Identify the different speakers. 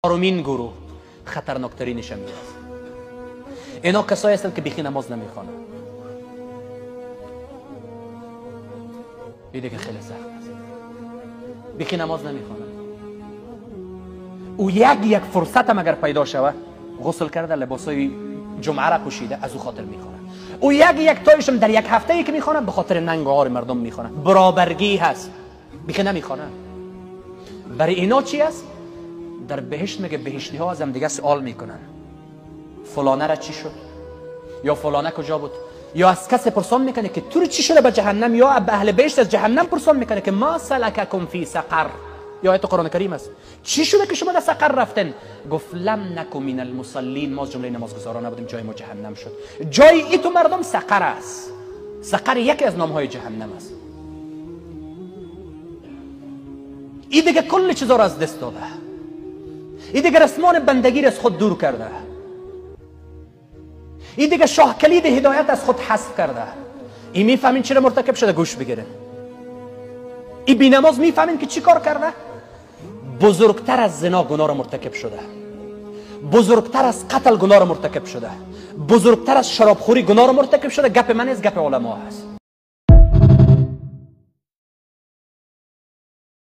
Speaker 1: چهارمین گروه خطرناکترینش هم است. اینا کسایی هستند که بیخی نماز نمیخوانند. دیگه خیلی سخت است. بیخی نماز نمیخوانند. او یک فرصت هم اگر پیدا شود غسل کرده لباسای جمعه را پوشیده از او خاطر میخوانند. او یک تایش هم در یک هفته ای که میخوانند به خاطر ننگ و عار مردم میخوانند. برابرگی هست. بیخی نمیخوانند. برای اینا چی است؟ در بهشت میگه بهشتی ها از هم دیگه سوال میکنن فلانه را چی شد، یا فلانه کجا بود، یا از کس پرسان میکنه که تو چی شده به جهنم، یا به اهل بهشت از جهنم پرسان میکنه که ما سلککم فی سقر، یا آیت قرآن کریم است چی شده که شما در سقر رفتن؟ گفت لم نکن من المصلین، ما از جمله نمازگزاران نبودیم، جای ما جهنم شد. جای ای تو مردم سقر است. سقر یکی از نام های جهنم است. این دیگه کل چیزا را از دست داده، این دیگه رسمان بندگی از خود دور کرده، این دیگه شاه کلید هدایت از خود حذف کرده. این میفهمین چرا مرتکب شده؟ گوش بگیرین. این بی نماز میفهمین که چی کار کرده؟ بزرگتر از زنا گناه را مرتکب شده، بزرگتر از قتل گناه را مرتکب شده، بزرگتر از شرابخوری گناه را مرتکب شده. گپ من از گپ علما هست.